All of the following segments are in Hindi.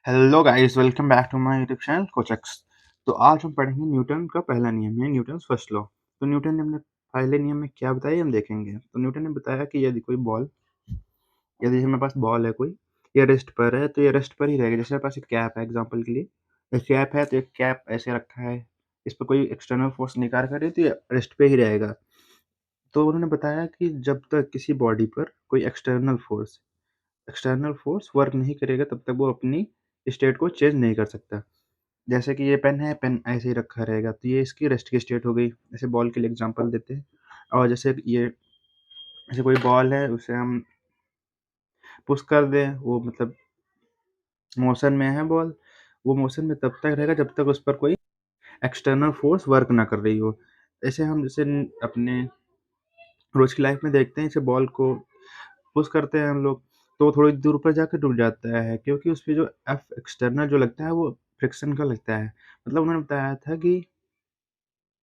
Hello guys, welcome back to my YouTube channel कोचक्स। तो आज हम पढ़ेंगे न्यूटन का पहला नियम है न्यूटन फर्स्ट लॉ। तो न्यूटन ने अपने पहले नियम में क्या बताया हम देखेंगे। तो न्यूटन ने बताया कि यदि हमारे पास बॉल है कोई, ये रेस्ट पर है तो ये रेस्ट पर ही रहेगा। जैसे हमारे पास एक कैप है, एग्जांपल के लिए एक कैप है, तो एक कैप ऐसे रखा है, इस पर कोई एक्सटर्नल फोर्स नहीं कार्य कर रही तो ये रेस्ट पे ही रहेगा। तो उन्होंने बताया कि जब तक किसी बॉडी पर कोई एक्सटर्नल फोर्स वर्क नहीं करेगा तब तक वो अपनी स्टेट को चेंज नहीं कर सकता। जैसे कि ये पेन है, पेन ऐसे ही रखा रहेगा तो ये इसकी रेस्ट की स्टेट हो गई। जैसे बॉल के लिए एग्जांपल देते हैं, और जैसे कोई बॉल है उसे हम पुश कर दें, वो मतलब मोशन में है बॉल, वो मोशन में तब तक रहेगा जब तक उस पर कोई एक्सटर्नल फोर्स वर्क ना कर रही हो। ऐसे हम जैसे अपने रोज की लाइफ में देखते हैं, जैसे बॉल को पुश करते हैं हम लोग, तो वो थोड़ी दूर पर जाकर डूब जाता है, क्योंकि उस पे जो एफ एक्सटर्नल जो लगता है वो फ्रिक्शन का लगता है। मतलब उन्होंने बताया था कि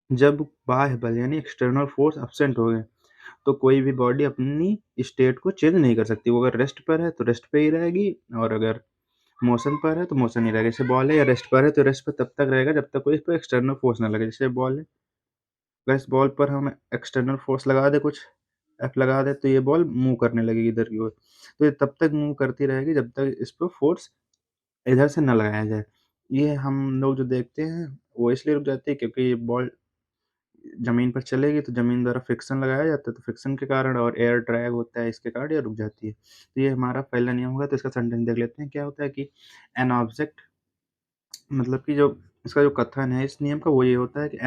जब बाह्य बल यानी एक्सटर्नल फोर्स एब्सेंट हो गए तो कोई भी बॉडी अपनी स्टेट को चेंज नहीं कर सकती। वो अगर रेस्ट पर है तो रेस्ट पे ही रहेगी, और अगर मोशन पर है तो मोशन ही रहेगा। जैसे बॉल है या रेस्ट पर है तो रेस्ट पर तब तक रहेगा जब तक कोई इस पर एक्सटर्नल फोर्स ना लगे। जैसे बॉल है, अगर इस बॉल पर हम एक्सटर्नल फोर्स लगा दे, कुछ एफ लगा दे, तो ये बॉल मूव करने लगेगी इधर की ओर। तो ये तब तक मूव करती रहेगी जब तक इस पर फोर्स इधर से न लगाया जाए। ये हम लोग जो देखते हैं वो इसलिए रुक जाती है क्योंकि ये बॉल ज़मीन पर चलेगी तो ज़मीन द्वारा फ्रिक्शन लगाया जाता है, तो फ्रिक्शन के कारण और एयर ड्रैग होता है, इसके कारण ये रुक जाती है। तो ये हमारा पहला नियम होगा। तो इसका सेंटेंस देख लेते हैं। क्या होता है कि एन ऑब्जेक्ट, मतलब कि जो इसका जो कथन है इस नियम का वो ये होता है कि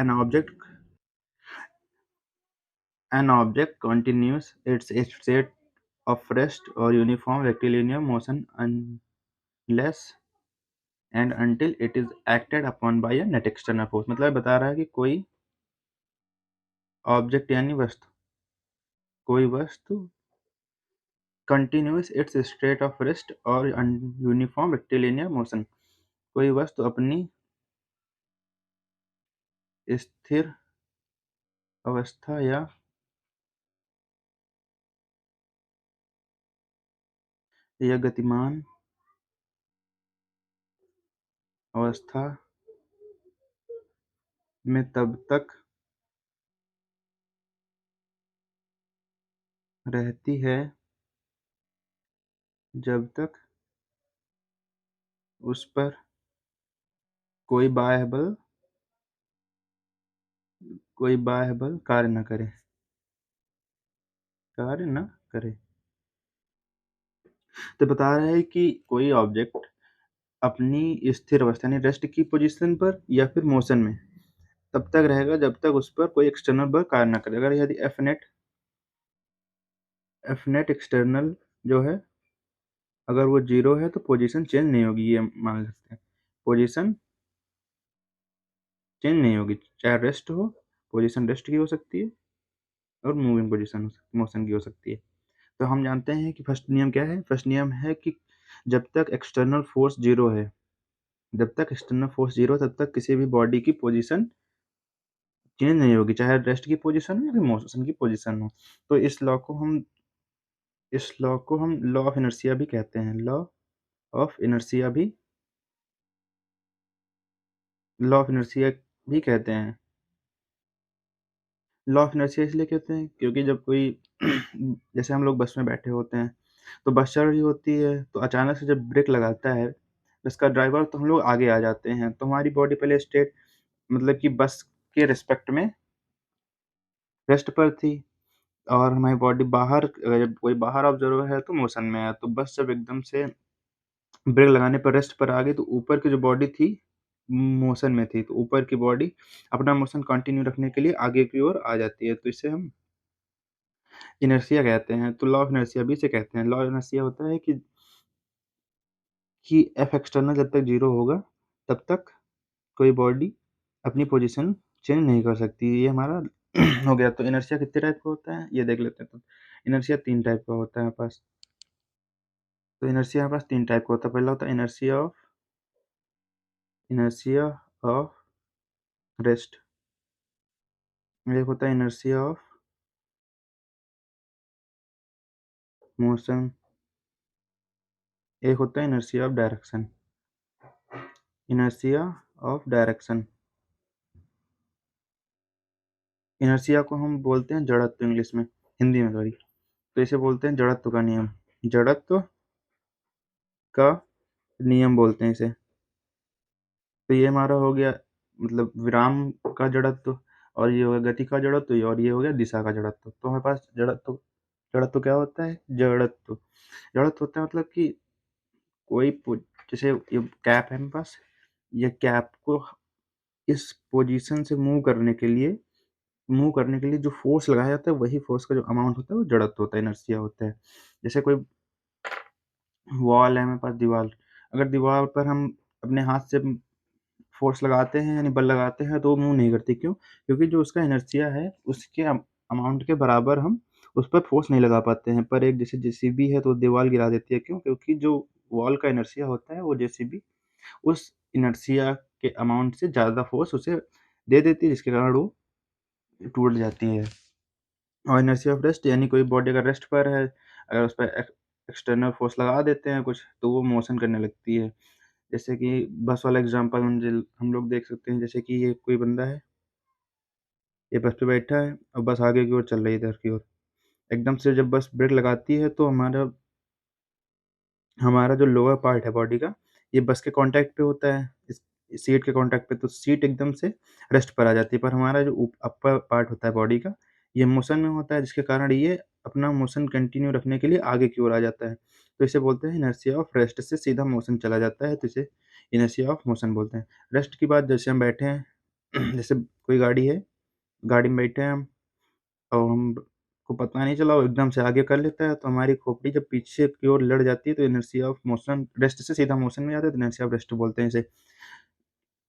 an object continues its state of rest और uniform rectilinear motion unless and until it is acted upon by a net external force. मतलब बता रहा है कि ऑब्जेक्ट यानी कोई वस्तु continues its state of rest और यूनिफॉर्म रेक्टिलिनियर मोशन, कोई वस्तु अपनी स्थिर अवस्था या गतिमान अवस्था में तब तक रहती है जब तक उस पर कोई बाह्य बल कार्य न करे। तो बता रहा है कि कोई ऑब्जेक्ट अपनी स्थिर अवस्था यानी रेस्ट की पोजीशन पर या फिर मोशन में तब तक रहेगा जब तक उस पर कोई एक्सटर्नल बल कार्य न करे। अगर यदि एफ नेट एक्सटर्नल जो है, अगर वो जीरो है तो पोजीशन चेंज नहीं होगी, ये मान सकते हैं। पोजीशन चेंज नहीं होगी, चाहे रेस्ट हो, पोजीशन रेस्ट की हो सकती है और मूविंग पोजीशन मोशन की हो सकती है। तो हम जानते हैं कि फर्स्ट नियम क्या है। फर्स्ट नियम है कि जब तक एक्सटर्नल फोर्स जीरो है, तब तक किसी भी बॉडी की पोजीशन चेंज नहीं होगी, चाहे रेस्ट की पोजीशन हो या फिर मोशन की पोजीशन हो। तो इस लॉ को हम लॉ ऑफ इनर्शिया भी कहते हैं। लॉ ऑफ इनर्शिया भी कहते हैं। लॉ ऑफ इनर्शिया इसलिए कहते हैं क्योंकि जब कोई जैसे हम लोग बस में बैठे होते हैं तो बस चल रही होती है, तो अचानक से जब ब्रेक लगाता है बस का ड्राइवर तो हम लोग आगे आ जाते हैं। तो हमारी बॉडी पहले स्टेट, मतलब कि बस के रिस्पेक्ट में रेस्ट पर थी, और हमारी बॉडी बाहर, जब कोई बाहर ऑब्जर्वर है तो मोशन में है। तो बस जब एकदम से ब्रेक लगाने पर रेस्ट पर आ गई तो ऊपर की जो बॉडी थी मोशन में थी, तो ऊपर की बॉडी अपना मोशन कंटिन्यू रखने के लिए आगे की ओर आ जाती है। तो इसे हम इनर्शिया कहते हैं। तो लॉ ऑफ इनर्शिया भी इसे कहते हैं। लॉ ऑफ इनर्शिया होता है कि एफ एक्सटर्नल जब तक जीरो होगा तब तक कोई बॉडी अपनी पोजीशन चेंज नहीं कर सकती। ये हमारा हो गया। तो इनर्शिया कितने टाइप का होता है ये देख लेते हैं। तो इनर्शिया तीन टाइप का होता है हमारे पास। तो इनर्शिया हमारे पास तीन टाइप का होता है। पहला होता है इनर्शिया ऑफ रेस्ट, एक होता है इनर्शिया ऑफ मोशन, एक होता है inertia of direction. Inertia of direction. Inertia को हम बोलते हैं जड़त्व इंग्लिश में, हिंदी में सॉरी। तो इसे बोलते हैं जड़त्व का नियम, जड़त्व का नियम बोलते हैं इसे। तो ये हमारा हो गया मतलब विराम का जड़त्व, और ये हो गया गति का जड़त्व, और ये हो गया दिशा का जड़त्व। तो हमारे पास जड़त्व, जड़त्व क्या होता है? जड़त्व, जड़त्व होता है मतलब कि कोई जैसे ये कैप है मेरे पास, ये कैप को इस पोजीशन से मूव करने के लिए जो फोर्स लगाया जाता है, वही फोर्स का जो अमाउंट होता है वो जड़त्व होता है, इनर्शिया होता है। जैसे कोई वॉल है मेरे पास, दीवार, अगर दीवार पर हम अपने हाथ से फोर्स लगाते हैं यानी बल लगाते हैं तो वो मूव नहीं करती, क्यों? क्योंकि जो उसका इनर्शिया है उसके अमाउंट के बराबर हम उस पर फोर्स नहीं लगा पाते हैं। पर एक जैसे जेसीबी है तो दीवार गिरा देती है, क्यों? क्योंकि जो वॉल का इनर्शिया होता है वो जेसीबी उस इनर्शिया के अमाउंट से ज़्यादा फोर्स उसे दे देती है, जिसके कारण वो टूट जाती है। और इनर्शिया ऑफ रेस्ट यानी कोई बॉडी अगर रेस्ट पर है, अगर उस पर एक्सटर्नल फोर्स लगा देते हैं कुछ, तो वो मोशन करने लगती है। जैसे कि बस वाला एग्जांपल हम लोग देख सकते हैं। जैसे कि ये कोई बंदा है, ये बस पे बैठा है और बस आगे की ओर चल रही है, इधर की ओर। एकदम से जब बस ब्रेक लगाती है तो हमारा हमारा जो लोअर पार्ट है बॉडी का, ये बस के कांटेक्ट पे होता है, इस सीट के कांटेक्ट पे, तो सीट एकदम से रेस्ट पर आ जाती है। पर हमारा जो अपर पार्ट होता है बॉडी का, ये मोशन में होता है, जिसके कारण ये अपना मोशन कंटिन्यू रखने के लिए आगे की ओर आ जाता है। तो इसे बोलते हैं इनर्शिया ऑफ रेस्ट, से सीधा मोशन चला जाता है, तो इसे इनर्शिया ऑफ मोशन बोलते हैं। रेस्ट की बात, जैसे हम बैठे हैं जैसे कोई गाड़ी है, गाड़ी में बैठे हैं हम और हमको पता नहीं चला वो एकदम से आगे कर लेता है, तो हमारी खोपड़ी जब पीछे की ओर लड़ जाती है तो इनर्शिया ऑफ मोशन, रेस्ट से सीधा मोशन में जाता है, तो इनर्शिया ऑफ रेस्ट बोलते हैं इसे।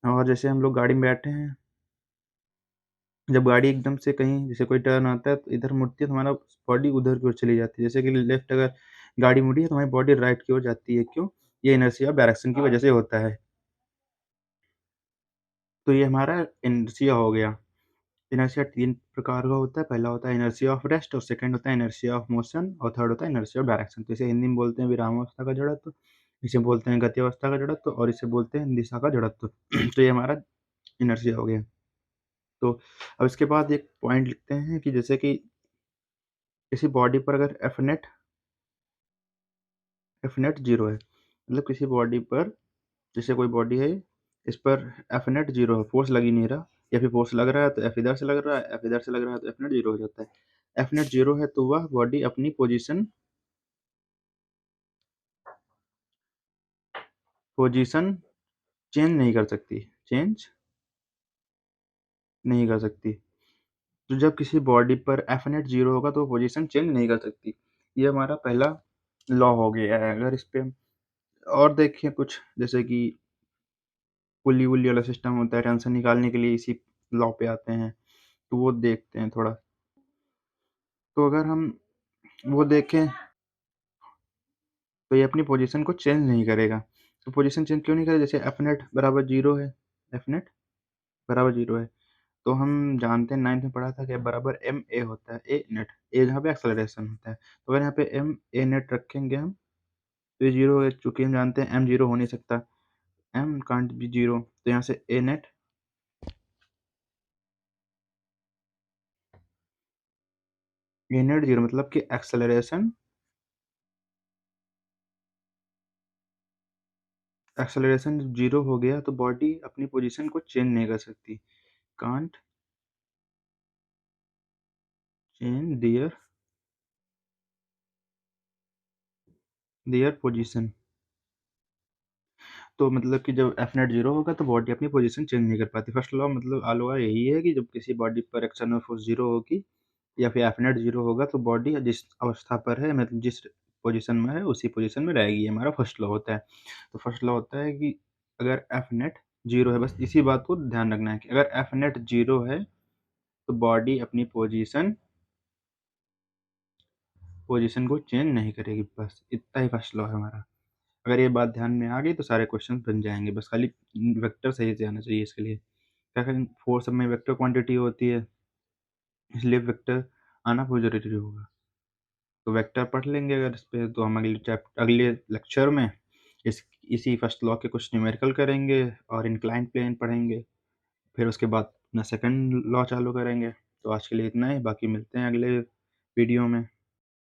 और जैसे हम लोग गाड़ी में बैठे हैं, जब गाड़ी एकदम से कहीं जैसे कोई टर्न आता है तो इधर मुड़ती है, तो हमारा बॉडी उधर की ओर चली जाती है। जैसे कि लेफ्ट अगर गाड़ी मुड़ी है तो हमारी बॉडी राइट की ओर जाती है, क्यों? ये इनर्शिया ऑफ डायरेक्शन की वजह से होता है। तो ये हमारा इनर्शिया हो गया। इनर्शिया 3 प्रकार का होता है। पहला होता है इनर्शिया ऑफ रेस्ट, और सेकंड होता है इनर्शिया ऑफ मोशन, और थर्ड होता है इनर्शिया ऑफ डायरेक्शन। तो इसे हिंदी में बोलते हैं विरामावस्था का जड़त्व, इसे बोलते हैं गति अवस्था का जड़त्व, और इसे बोलते हैं दिशा का जड़त्व। तो ये हमारा इनर्शिया हो गया। तो अब इसके बाद एक पॉइंट लिखते हैं कि जैसे कि किसी बॉडी पर अगर एफ नेट 0 है, मतलब किसी बॉडी पर, जैसे कोई बॉडी है, इस पर एफ नेट 0 है, फोर्स लग ही नहीं रहा, या फिर फोर्स लग रहा है तो एफ इधर से लग रहा है, एफ इधर से लग रहा है, तो एफ नेट 0 हो जाता है। एफ नेट 0 है तो वह बॉडी अपनी पोजीशन चेंज नहीं कर सकती, चेंज नहीं कर सकती। तो जब किसी बॉडी पर एफ नेट 0 होगा तो पोजीशन चेंज नहीं कर सकती। ये हमारा पहला लॉ हो गया है। अगर इस पे हम और देखें कुछ, जैसे कि पुली वुली वाला सिस्टम होता है, टेंशन निकालने के लिए इसी लॉ पे आते हैं, तो वो देखते हैं थोड़ा। तो अगर हम वो देखें तो ये अपनी पोजीशन को चेंज नहीं करेगा। तो पोजीशन चेंज क्यों नहीं करेगा? जैसे एफ नेट बराबर 0 है, एफ नेट बराबर 0 है, तो हम जानते हैं, 9th में पढ़ा था कि F बराबर एम ए होता है, ए नेट, ए जहाँ पे एक्सेलरेशन होता है। तो अगर यहाँ पे एम ए नेट रखेंगे हम, तो ये 0 है, चूंकि हम जानते हैं एम 0 हो नहीं सकता, एम कांट बी 0, तो यहाँ से ए नेट 0 मतलब कि एक्सेलरेशन 0 हो गया तो बॉडी अपनी पोजीशन को चेंज नहीं कर सकती, कांट चेंज देयर पोजीशन। तो मतलब कि जब एफ नेट 0 होगा तो बॉडी अपनी पोजीशन चेंज नहीं कर पाती। फर्स्ट लॉ मतलब लॉ यही है कि जब किसी बॉडी पर एक्सटर्नल फोर्स 0 होगी या फिर एफ नेट 0 होगा तो बॉडी जिस अवस्था पर है, मतलब जिस पोजीशन में है उसी पोजीशन में रहेगी। ये हमारा फर्स्ट लॉ होता है। तो फर्स्ट लॉ होता है कि अगर एफ नेट 0 है, बस इसी बात को ध्यान रखना है कि अगर एफ नेट 0 है तो बॉडी अपनी पोजीशन को चेंज नहीं करेगी। बस इतना ही फर्स्ट लॉ है हमारा। अगर ये बात ध्यान में आ गई तो सारे क्वेश्चन बन जाएंगे। बस खाली वेक्टर सही से आना चाहिए इसके लिए। क्या करें, फोर सब में वेक्टर क्वांटिटी होती है, इसलिए वेक्टर आना बहुत जरूरी होगा। तो वेक्टर पढ़ लेंगे अगर इस पे, तो हम अगले लेक्चर में इस इसी फर्स्ट लॉ के कुछ न्यूमेरिकल करेंगे और इंक्लाइंड प्लेन पढ़ेंगे। फिर उसके बाद अपना सेकंड लॉ चालू करेंगे। तो आज के लिए इतना ही, बाकी मिलते हैं अगले वीडियो में।